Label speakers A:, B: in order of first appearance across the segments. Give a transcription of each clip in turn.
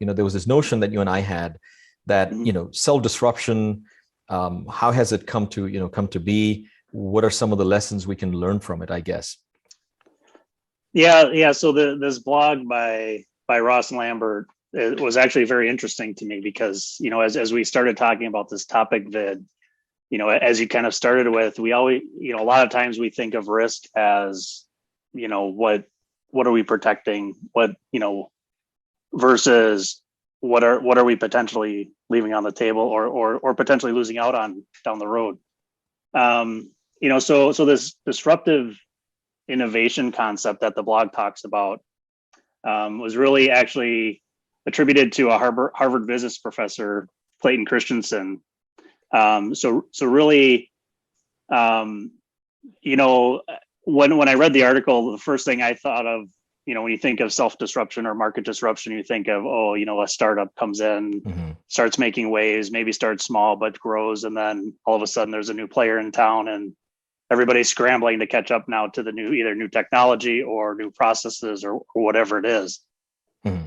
A: there was this notion that you and I had that, self-disruption, how has it come to be? What are some of the lessons we can learn from it, I guess?
B: Yeah. So this blog by Ross Lambert, it was actually very interesting to me because, as we started talking about this topic, Vid, as you kind of started with, we always, a lot of times we think of risk as, what are we protecting? Versus what are we potentially leaving on the table or potentially losing out on down the road? So this disruptive innovation concept that the blog talks about was really actually attributed to a Harvard business professor, Clayton Christensen. So really, when I read the article, the first thing I thought of, when you think of self-disruption or market disruption, you think of, a startup comes in, starts making waves, maybe starts small, but grows. And then all of a sudden there's a new player in town and everybody's scrambling to catch up now to the either new technology or new processes or whatever it is.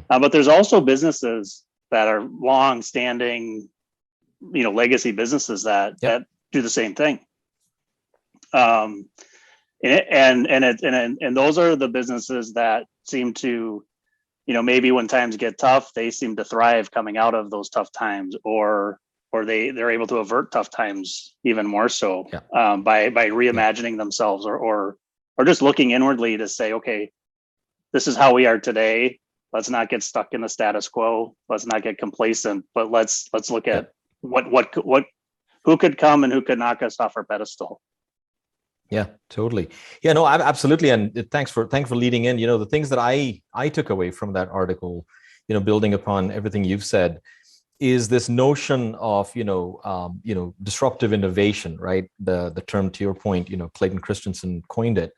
B: But there's also businesses that are long-standing, legacy businesses that do the same thing. And those are the businesses that seem to, maybe when times get tough, they seem to thrive coming out of those tough times, or they're able to avert tough times even more so by reimagining themselves or just looking inwardly to say, okay, this is how we are today. Let's not get stuck in the status quo. Let's not get complacent, but let's look at who could come and who could knock us off our pedestal.
A: Yeah, totally. Yeah, no, absolutely. And thanks for leading in. The things that I took away from that article, building upon everything you've said, is this notion of disruptive innovation, right? The term, to your point, Clayton Christensen coined it.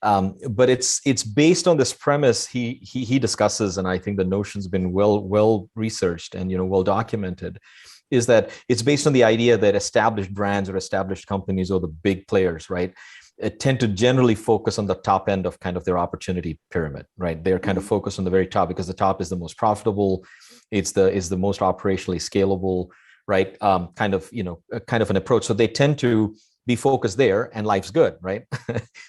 A: But it's based on this premise he discusses, and I think the notion's been well researched and well documented, is that it's based on the idea that established brands or established companies or the big players, right, tend to generally focus on the top end of kind of their opportunity pyramid, right? They're kind of focused on the very top because the top is the most profitable, it's the most operationally scalable, right? Kind of an approach. So they tend to be focused there, and life's good, right?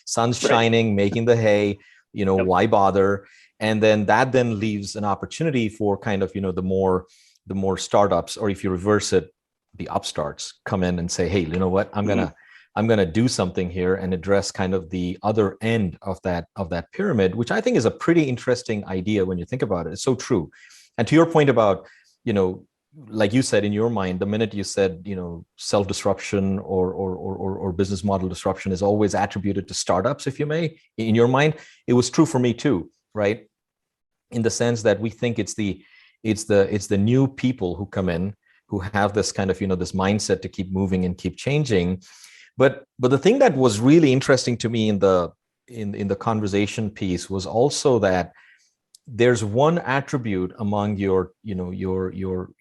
A: Sun's shining, making the hay, why bother? And then that leaves an opportunity for kind of the more startups, or if you reverse it, the upstarts come in and say, hey, you know what, I'm gonna do something here and address kind of the other end of that pyramid, which I think is a pretty interesting idea when you think about it. It's so true. And to your point about, like you said, in your mind, the minute you said, self-disruption or business model disruption is always attributed to startups, if you may, in your mind, it was true for me too, right? In the sense that we think it's the new people who come in who have this kind of this mindset to keep moving and keep changing. But the thing that was really interesting to me in the conversation piece was also that there's one attribute among your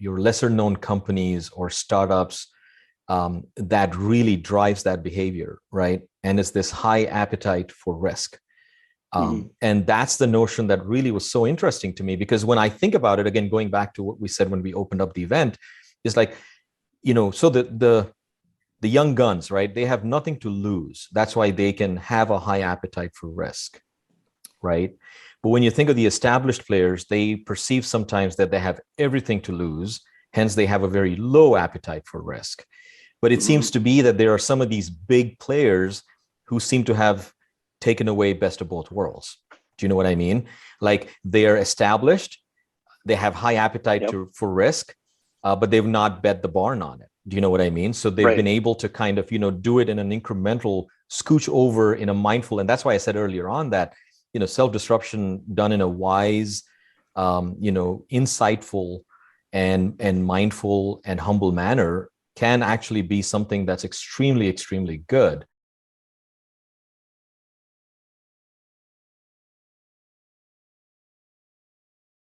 A: lesser known companies or startups that really drives that behavior, right? And it's this high appetite for risk. And that's the notion that really was so interesting to me, because when I think about it, again, going back to what we said when we opened up the event, is like, so the young guns, right? They have nothing to lose. That's why they can have a high appetite for risk, right? But when you think of the established players, they perceive sometimes that they have everything to lose. Hence, they have a very low appetite for risk. But it seems to be that there are some of these big players who seem to have taken away best of both worlds. Do you know what I mean? Like, they are established, they have high appetite for risk, but they've not bet the barn on it. Do you know what I mean? So they've been able to kind of, do it in an incremental, scooch over in a mindful. And that's why I said earlier on that, self-disruption done in a wise, insightful and mindful and humble manner can actually be something that's extremely, extremely good.